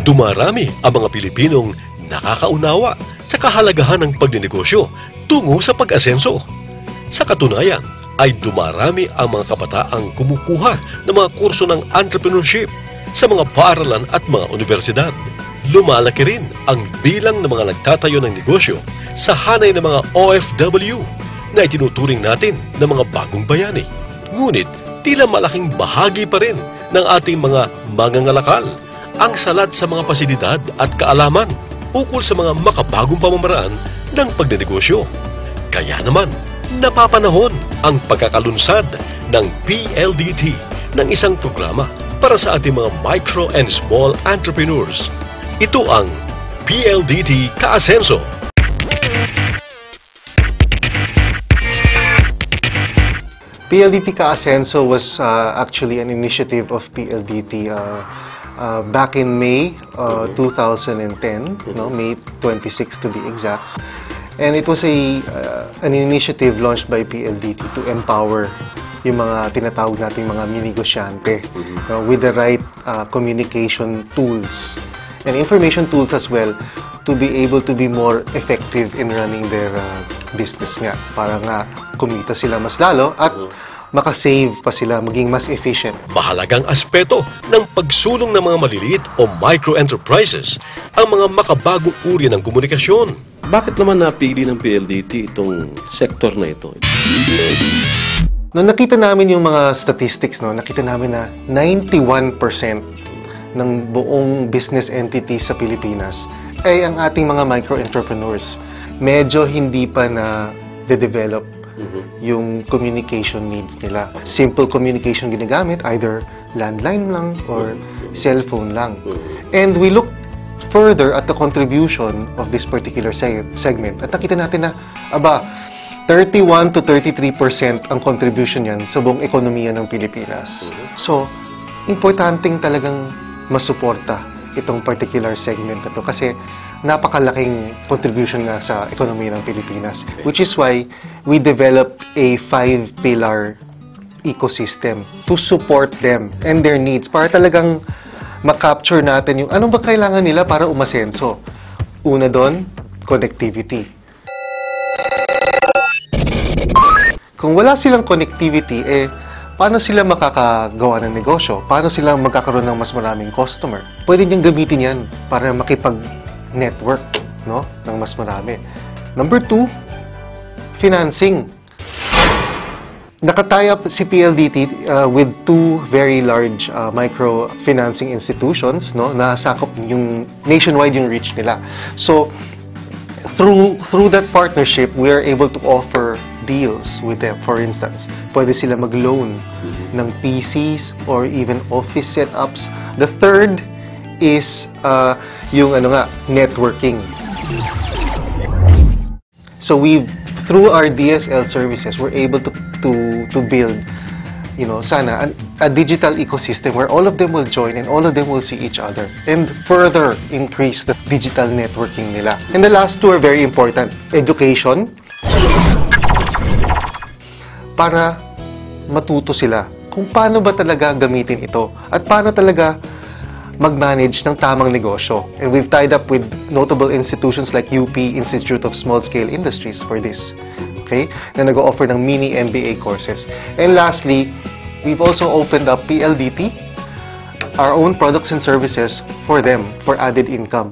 Dumarami ang mga Pilipinong nakakaunawa sa kahalagahan ng pagnenegosyo tungo sa pag-asenso. Sa katunayan, ay dumarami ang mga kabataang kumukuha ng mga kurso ng entrepreneurship sa mga paaralan at mga universidad. Lumalaki rin ang bilang ng mga nagtatayo ng negosyo sa hanay ng mga OFW na itinuturing natin na mga bagong bayani. Ngunit tila malaking bahagi pa rin ng ating mga mangangalakal ang salat sa mga pasilidad at kaalaman ukol sa mga makabagong pamamaraan ng pagnenegosyo. Kaya naman, napapanahon ang pagkakalunsad ng PLDT ng isang programa para sa ating mga micro and small entrepreneurs. Ito ang PLDT Ka-Asenso. PLDT Ka-Asenso was actually an initiative of PLDT back in May 2010, May 26 to be exact. And it was an initiative launched by PLDT to empower yung mga tinatawag nating mga mini-negosyante with the right communication tools and information tools as well to be able to be more effective in running their business nga. Para nga kumita sila mas lalo at makasave pa sila, maging mas efficient. Mahalagang aspeto ng pagsulong ng mga maliliit o micro-enterprises ang mga makabagong uri ng komunikasyon. Bakit naman napili ng PLDT itong sektor na ito? Nung nakita namin yung mga statistics, nakita namin na 91% ng buong business entities sa Pilipinas ay ang ating mga micro-entrepreneurs. Medyo hindi pa na de-develop yung communication needs nila. Simple communication ginagamit, either landline lang or cellphone lang. And we look further at the contribution of this particular segment. At nakita natin na, 31 to 33% ang contribution yan sa buong ekonomiya ng Pilipinas. So, importanteng talagang masuporta itong particular segment na to kasi napakalaking contribution nga sa ekonomiya ng Pilipinas. Which is why we developed a 5-pillar ecosystem to support them and their needs para talagang makapture natin yung anong ba kailangan nila para umasenso. Una doon, connectivity. Kung wala silang connectivity, paano sila makakagawa ng negosyo? Paano sila magkakaroon ng mas maraming customer? Pwede niyang gamitin yan para makipag-network ng mas marami. Number 2, financing. Nakatie up si PLDT with 2 very large microfinancing institutions, na sakop yung nationwide yung reach nila. So through that partnership, we are able to offer deals with them. For instance, pwede sila mag-loan ng PCs or even office setups. The third is yung networking. So through our DSL services, we're able to build, sana a digital ecosystem where all of them will join and all of them will see each other and further increase the digital networking nila. And the last two are very important. Education, para matuto sila kung paano ba talaga gamitin ito at paano talaga mag-manage ng tamang negosyo. And we've tied up with notable institutions like UP Institute of Small-Scale Industries for this. Okay? Na nag-offer ng mini MBA courses. And lastly, we've also opened up PLDT, our own products and services for them, for added income.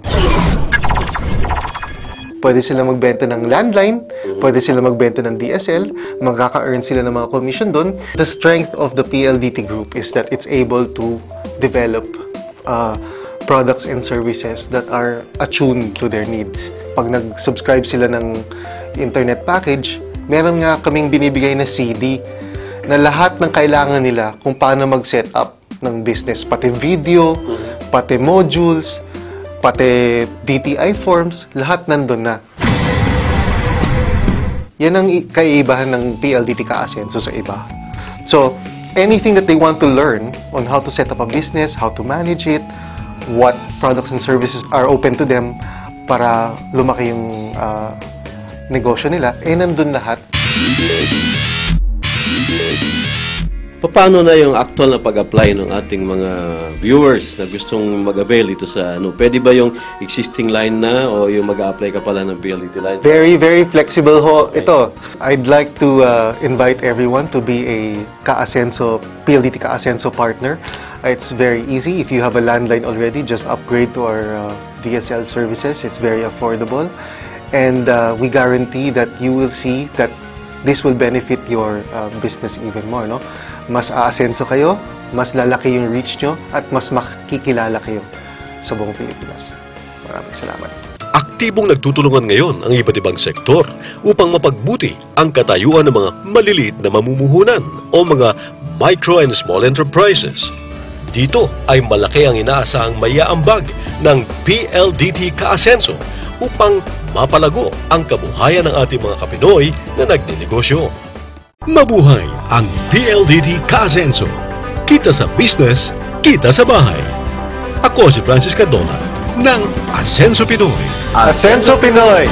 Pwede sila magbenta ng landline, pwede sila magbenta ng DSL, magkaka-earn sila ng mga commission doon. The strength of the PLDT group is that it's able to develop products and services that are attuned to their needs. Pag nag-subscribe sila ng internet package, meron nga kaming binibigay na CD na lahat ng kailangan nila kung paano mag-set up ng business. Pati video, pati modules, pati DTI forms, lahat nandun na. Yan ang kaibahan ng PLDT Ka-Asenso sa iba. So, anything that they want to learn on how to set up a business, how to manage it, what products and services are open to them para lumaki yung negosyo nila, nandun lahat. Paano na yung actual na pag-apply ng ating mga viewers na gustong mag-avail ito sa ano? Pwede ba yung existing line na o yung mag-a-apply ka pala ng PLDT line? Very, very flexible ho. Ito, I'd like to invite everyone to be a PLDT Ka-Asenso partner. It's very easy. If you have a landline already, just upgrade to our DSL services. It's very affordable. And we guarantee that you will see that this will benefit your business even more, no? Mas aasenso kayo, mas lalaki yung reach nyo, at mas makikilala kayo sa buong Pilipinas. Maraming salamat. Aktibong nagtutulungan ngayon ang iba't ibang sektor upang mapagbuti ang katayuan ng mga maliliit na mamumuhunan o mga micro and small enterprises. Dito ay malaki ang inaasahang maiaambag ng PLDT Ka-Asenso upang mapalago ang kabuhayan ng ating mga Kapinoy na nagninegosyo. Mabuhay ang PLDT Ka-Asenso. Kita sa business, kita sa bahay. Ako si Francis Cardona ng Asenso Pinoy. Asenso Pinoy!